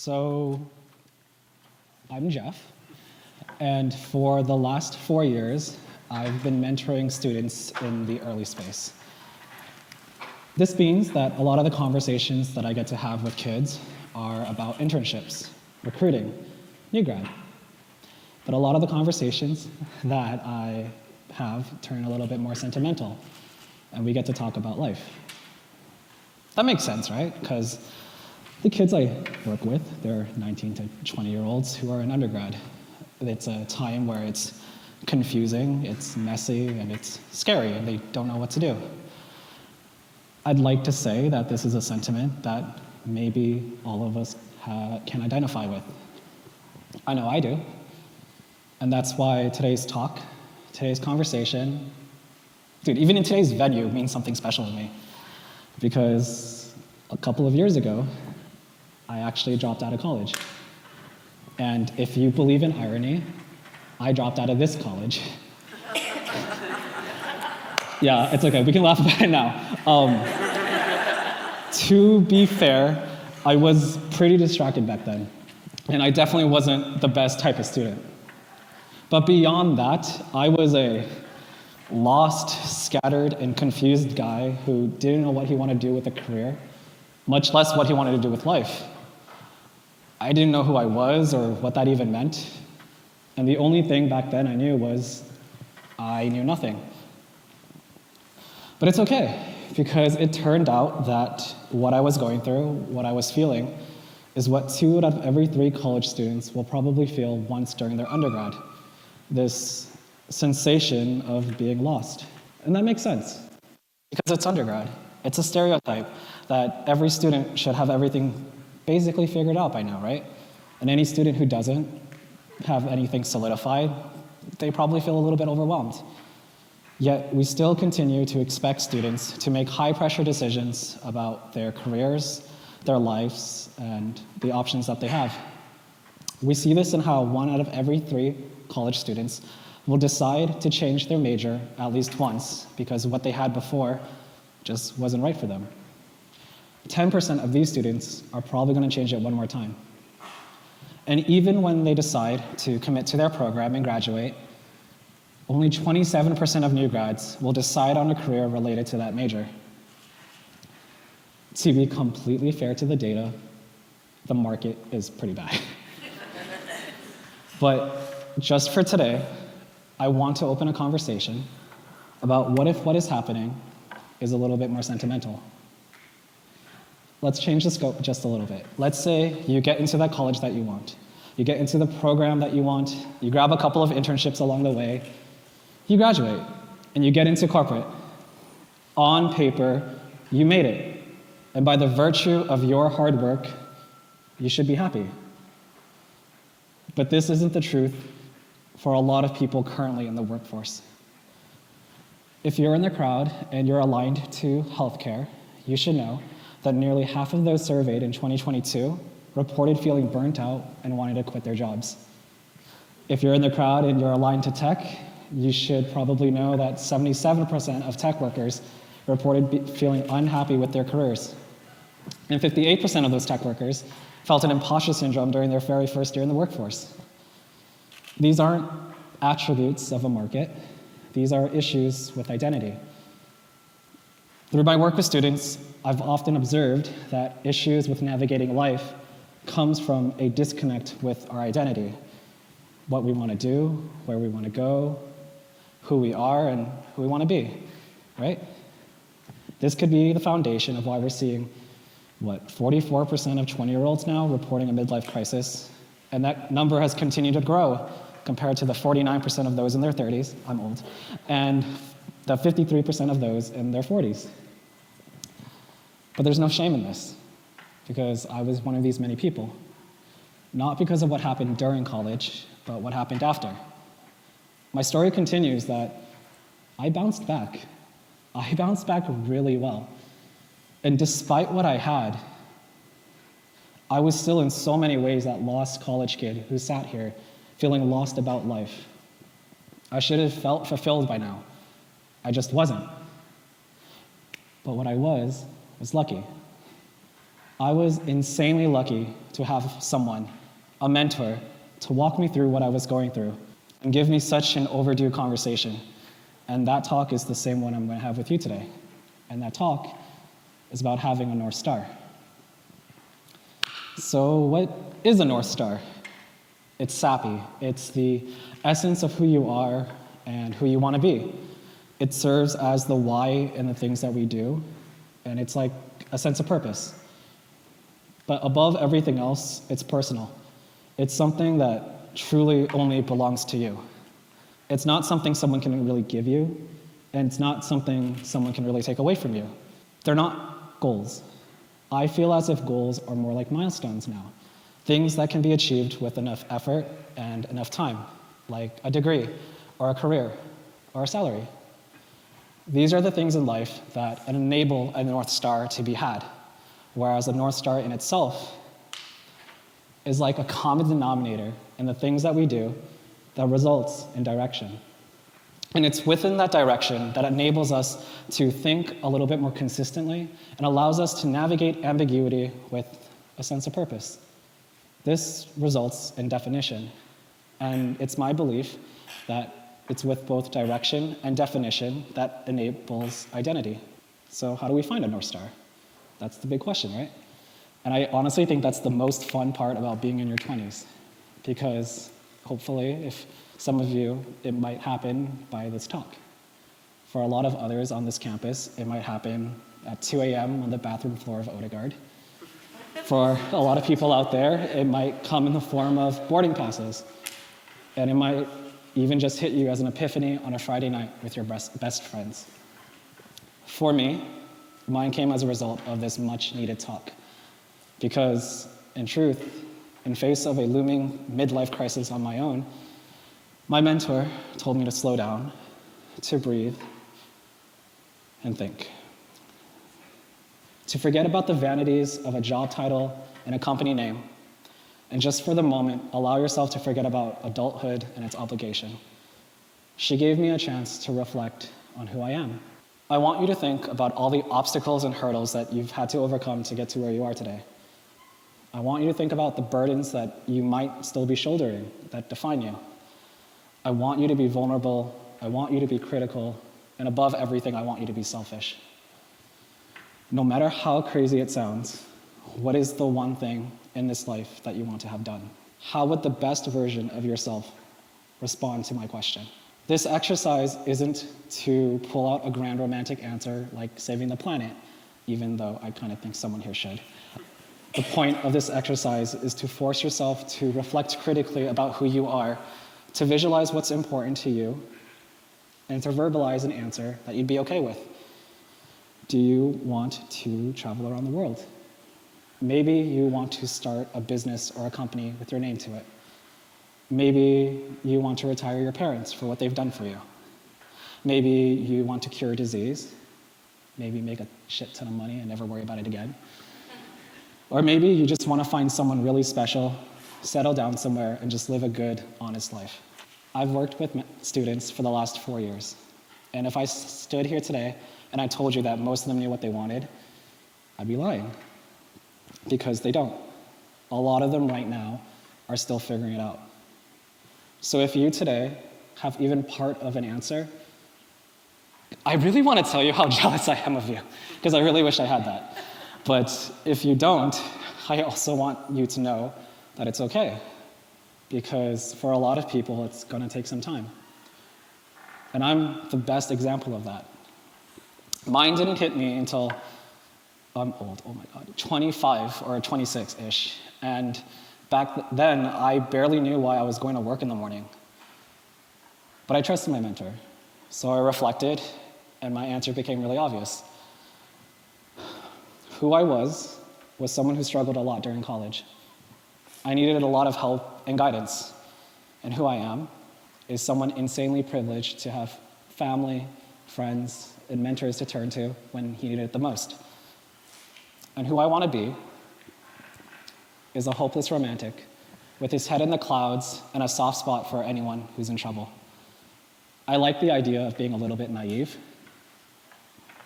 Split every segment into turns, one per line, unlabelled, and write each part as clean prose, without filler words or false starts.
So, I'm Jeff, and for the last 4 years, I've been mentoring students in the early space. This means that a lot of the conversations that I get to have with kids are about internships, recruiting, new grad. But a lot of the conversations that I have turn a little bit more sentimental, and we get to talk about life. That makes sense, right? Because the kids I work with, they're 19 to 20-year-olds who are in undergrad. It's a time where it's confusing, it's messy, and it's scary, and they don't know what to do. I'd like to say that this is a sentiment that maybe all of us can identify with. I know I do. And that's why today's talk, today's conversation, dude, even in today's venue means something special to me. Because a couple of years ago, I actually dropped out of college. And if you believe in irony, I dropped out of this college. Yeah, it's okay, we can laugh about it now. To be fair, I was pretty distracted back then. And I definitely wasn't the best type of student. But beyond that, I was a lost, scattered, and confused guy who didn't know what he wanted to do with a career, much less what he wanted to do with life. I didn't know who I was or what that even meant. And the only thing back then I knew was I knew nothing. But it's okay, because it turned out that what I was going through, what I was feeling, is what 2 out of every 3 college students will probably feel once during their undergrad. This sensation of being lost. And that makes sense, because it's undergrad. It's a stereotype that every student should have everything basically figured out by now, right? And any student who doesn't have anything solidified, they probably feel a little bit overwhelmed. Yet we still continue to expect students to make high-pressure decisions about their careers, their lives, and the options that they have. We see this in how 1 out of every 3 college students will decide to change their major at least once because what they had before just wasn't right for them. 10% of these students are probably going to change it 1 more time. And even when they decide to commit to their program and graduate, only 27% of new grads will decide on a career related to that major. To be completely fair to the data, the market is pretty bad. But just for today, I want to open a conversation about what if what is happening is a little bit more sentimental. Let's change the scope just a little bit. Let's say you get into that college that you want. You get into the program that you want. You grab a couple of internships along the way. You graduate, and you get into corporate. On paper, you made it. And by the virtue of your hard work, you should be happy. But this isn't the truth for a lot of people currently in the workforce. If you're in the crowd and you're aligned to healthcare, you should know that nearly half of those surveyed in 2022 reported feeling burnt out and wanted to quit their jobs. If you're in the crowd and you're aligned to tech, you should probably know that 77% of tech workers reported feeling unhappy with their careers. And 58% of those tech workers felt an imposter syndrome during their very first year in the workforce. These aren't attributes of a market. These are issues with identity. Through my work with students, I've often observed that issues with navigating life comes from a disconnect with our identity. What we want to do, where we want to go, who we are, and who we want to be, right? This could be the foundation of why we're seeing, 44% of 20-year-olds now reporting a midlife crisis, and that number has continued to grow compared to the 49% of those in their 30s, I'm old, and the 53% of those in their 40s. But there's no shame in this, because I was one of these many people. Not because of what happened during college, but what happened after. My story continues that I bounced back. I bounced back really well. And despite what I had, I was still in so many ways that lost college kid who sat here feeling lost about life. I should have felt fulfilled by now. I just wasn't. But what I was lucky. I was insanely lucky to have someone, a mentor, to walk me through what I was going through and give me such an overdue conversation. And that talk is the same one I'm going to have with you today. And that talk is about having a North Star. So what is a North Star? It's sappy. It's the essence of who you are and who you want to be. It serves as the why in the things that we do, and it's like a sense of purpose. But above everything else, it's personal. It's something that truly only belongs to you. It's not something someone can really give you, and it's not something someone can really take away from you. They're not goals. I feel as if goals are more like milestones now, things that can be achieved with enough effort and enough time, like a degree, or a career, or a salary. These are the things in life that enable a North Star to be had, whereas a North Star in itself is like a common denominator in the things that we do that results in direction. And it's within that direction that enables us to think a little bit more consistently and allows us to navigate ambiguity with a sense of purpose. This results in definition, and it's my belief that it's with both direction and definition that enables identity. So how do we find a North Star? That's the big question, right? And I honestly think that's the most fun part about being in your 20s, because hopefully, if some of you, it might happen by this talk. For a lot of others on this campus, it might happen at 2 a.m. on the bathroom floor of Odegaard. For a lot of people out there, it might come in the form of boarding passes. And it might even just hit you as an epiphany on a Friday night with your best friends. For me, mine came as a result of this much needed talk. Because in truth, in face of a looming midlife crisis on my own, my mentor told me to slow down, to breathe, and think. To forget about the vanities of a job title and a company name, and just for the moment, allow yourself to forget about adulthood and its obligation. She gave me a chance to reflect on who I am. I want you to think about all the obstacles and hurdles that you've had to overcome to get to where you are today. I want you to think about the burdens that you might still be shouldering that define you. I want you to be vulnerable, I want you to be critical, and above everything, I want you to be selfish. No matter how crazy it sounds, what is the one thing in this life that you want to have done? How would the best version of yourself respond to my question? This exercise isn't to pull out a grand romantic answer like saving the planet, even though I kind of think someone here should. The point of this exercise is to force yourself to reflect critically about who you are, to visualize what's important to you, and to verbalize an answer that you'd be okay with. Do you want to travel around the world? Maybe you want to start a business or a company with your name to it. Maybe you want to retire your parents for what they've done for you. Maybe you want to cure disease. Maybe make a shit ton of money and never worry about it again. Or maybe you just want to find someone really special, settle down somewhere, and just live a good, honest life. I've worked with students for the last 4 years. And if I stood here today and I told you that most of them knew what they wanted, I'd be lying. Because they don't. A lot of them right now are still figuring it out. So if you today have even part of an answer, I really want to tell you how jealous I am of you, because I really wish I had that. But if you don't, I also want you to know that it's okay, because for a lot of people, it's going to take some time. And I'm the best example of that. Mine didn't hit me until, I'm old, oh my God, 25 or 26-ish. And back then, I barely knew why I was going to work in the morning. But I trusted my mentor. So I reflected, and my answer became really obvious. Who I was someone who struggled a lot during college. I needed a lot of help and guidance. And who I am is someone insanely privileged to have family, friends, and mentors to turn to when he needed it the most. And who I want to be is a hopeless romantic with his head in the clouds and a soft spot for anyone who's in trouble. I like the idea of being a little bit naive,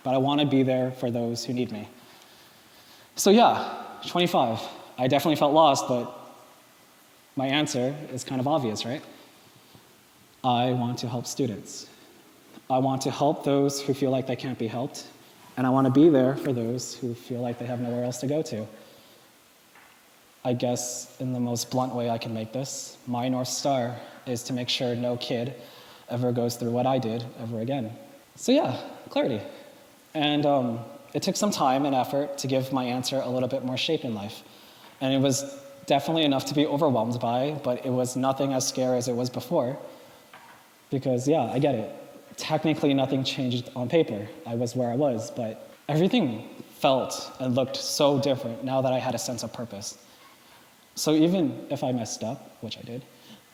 but I want to be there for those who need me. So yeah, 25. I definitely felt lost, but my answer is kind of obvious, right? I want to help students. I want to help those who feel like they can't be helped, and I want to be there for those who feel like they have nowhere else to go to. I guess in the most blunt way I can make this, my North Star is to make sure no kid ever goes through what I did ever again. So yeah, clarity. And it took some time and effort to give my answer a little bit more shape in life. And it was definitely enough to be overwhelmed by, but it was nothing as scary as it was before. Because yeah, I get it. Technically nothing changed on paper. I was where I was, but everything felt and looked so different now that I had a sense of purpose. So even if I messed up, which I did,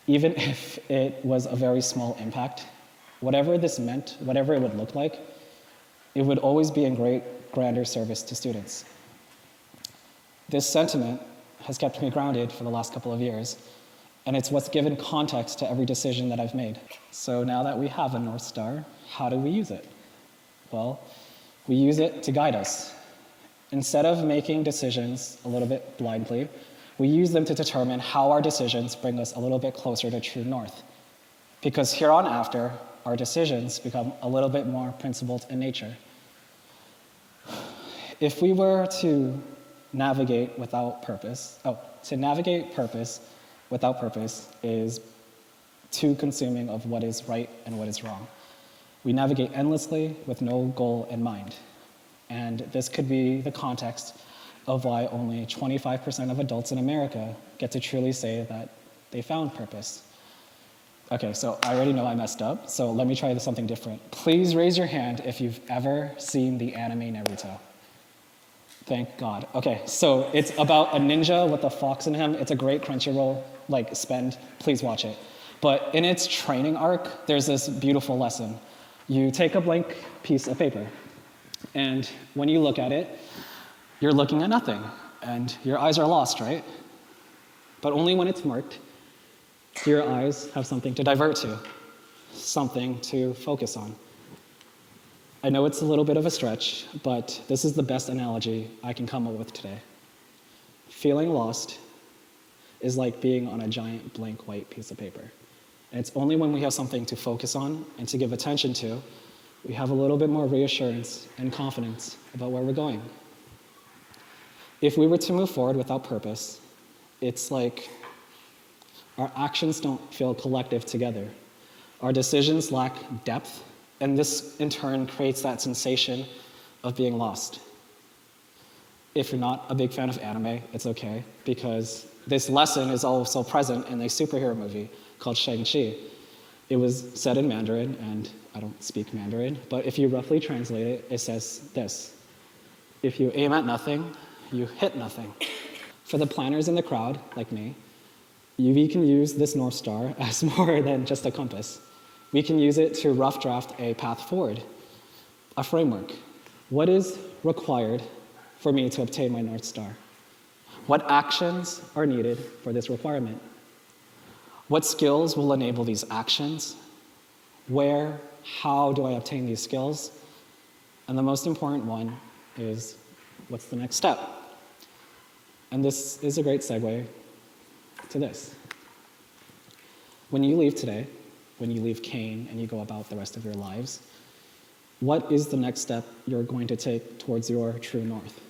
even if it was a very small impact, whatever this meant, whatever it would look like, it would always be in grander service to students. This sentiment has kept me grounded for the last couple of years, and it's what's given context to every decision that I've made. So now that we have a North Star, how do we use it? Well, we use it to guide us. Instead of making decisions a little bit blindly, we use them to determine how our decisions bring us a little bit closer to true north. Because here on after, our decisions become a little bit more principled in nature. If we were to navigate without purpose, to navigate purpose without purpose is too consuming of what is right and what is wrong. We navigate endlessly with no goal in mind. And this could be the context of why only 25% of adults in America get to truly say that they found purpose. Okay, so I already know I messed up, so let me try something different. Please raise your hand if you've ever seen the anime Naruto. Thank God. Okay, so it's about a ninja with a fox in him. It's a great Crunchyroll spend. Please watch it. But in its training arc, there's this beautiful lesson. You take a blank piece of paper, and when you look at it, you're looking at nothing, and your eyes are lost, right? But only when it's marked, do your eyes have something to divert to, something to focus on. I know it's a little bit of a stretch, but this is the best analogy I can come up with today. Feeling lost is like being on a giant blank white piece of paper. And it's only when we have something to focus on and to give attention to, we have a little bit more reassurance and confidence about where we're going. If we were to move forward without purpose, it's like our actions don't feel collective together. Our decisions lack depth, and this in turn creates that sensation of being lost. If you're not a big fan of anime, it's okay, because this lesson is also present in a superhero movie called Shang-Chi. It was said in Mandarin, and I don't speak Mandarin, but if you roughly translate it, it says this: if you aim at nothing, you hit nothing. For the planners in the crowd, like me, we can use this North Star as more than just a compass. We can use it to rough draft a path forward, a framework. What is required for me to obtain my North Star? What actions are needed for this requirement? What skills will enable these actions? How do I obtain these skills? And the most important one is, what's the next step? And this is a great segue to this. When you leave today, when you leave Kane and you go about the rest of your lives, what is the next step you're going to take towards your true north?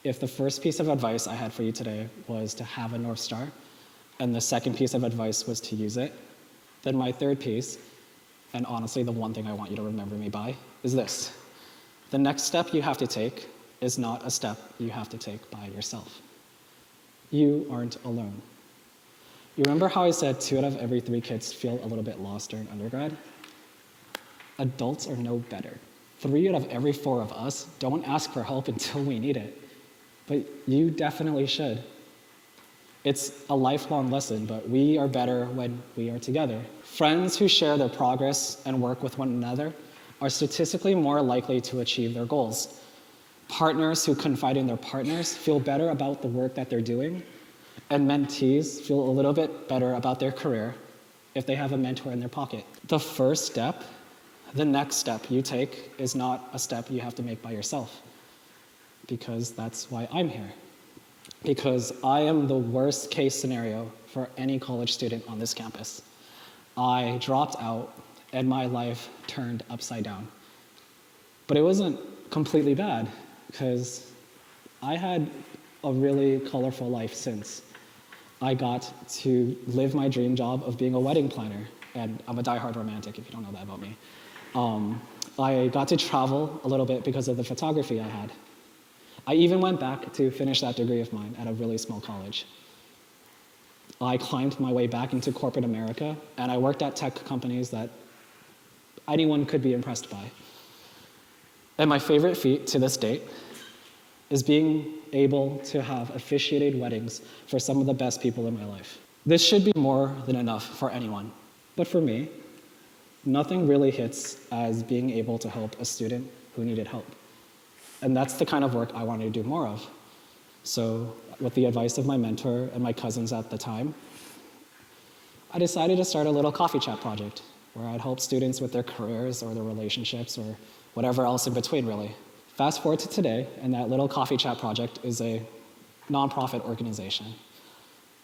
If the first piece of advice I had for you today was to have a North Star, and the second piece of advice was to use it, then my third piece, and honestly the one thing I want you to remember me by, is this. The next step you have to take is not a step you have to take by yourself. You aren't alone. You remember how I said 2 out of every 3 kids feel a little bit lost during undergrad? Adults are no better. 3 out of every 4 of us don't ask for help until we need it. But you definitely should. It's a lifelong lesson, but we are better when we are together. Friends who share their progress and work with one another are statistically more likely to achieve their goals. Partners who confide in their partners feel better about the work that they're doing, and mentees feel a little bit better about their career if they have a mentor in their pocket. The first step, the next step you take, is not a step you have to make by yourself. because that's why I'm here. Because I am the worst case scenario for any college student on this campus. I dropped out and my life turned upside down. But it wasn't completely bad, because I had a really colorful life since. I got to live my dream job of being a wedding planner, and I'm a diehard romantic if you don't know that about me. I got to travel a little bit because of the photography I had. I even went back to finish that degree of mine at a really small college. I climbed my way back into corporate America, and I worked at tech companies that anyone could be impressed by. And my favorite feat to this date is being able to have officiated weddings for some of the best people in my life. This should be more than enough for anyone. But for me, nothing really hits as being able to help a student who needed help. And that's the kind of work I wanted to do more of. So with the advice of my mentor and my cousins at the time, I decided to start a little coffee chat project where I'd help students with their careers or their relationships or whatever else in between, really. Fast forward to today, and that little coffee chat project is a nonprofit organization.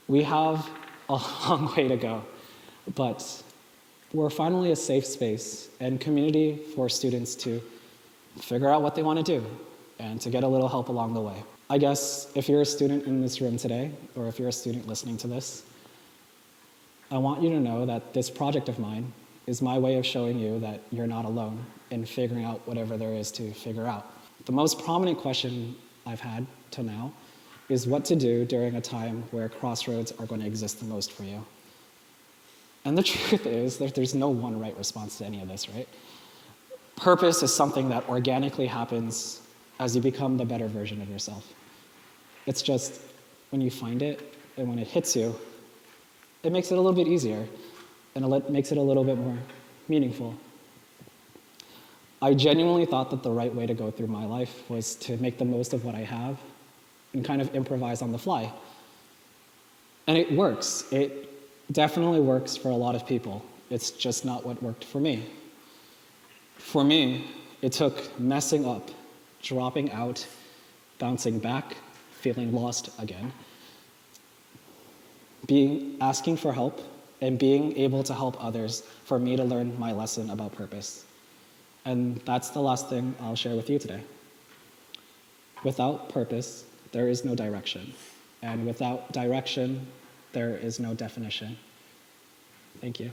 We have a long way to go, but we're finally a safe space and community for students to figure out what they want to do and to get a little help along the way. I guess if you're a student in this room today, or if you're a student listening to this, I want you to know that this project of mine is my way of showing you that you're not alone in figuring out whatever there is to figure out. The most prominent question I've had till now is what to do during a time where crossroads are going to exist the most for you. And the truth is that there's no one right response to any of this, right? Purpose is something that organically happens as you become the better version of yourself. It's just when you find it and when it hits you, it makes it a little bit easier and it makes it a little bit more meaningful. I genuinely thought that the right way to go through my life was to make the most of what I have and kind of improvise on the fly. And it works. It definitely works for a lot of people. It's just not what worked for me. For me, it took messing up, dropping out, bouncing back, feeling lost again, asking for help, and being able to help others for me to learn my lesson about purpose. And that's the last thing I'll share with you today. Without purpose, there is no direction. And without direction, there is no definition. Thank you.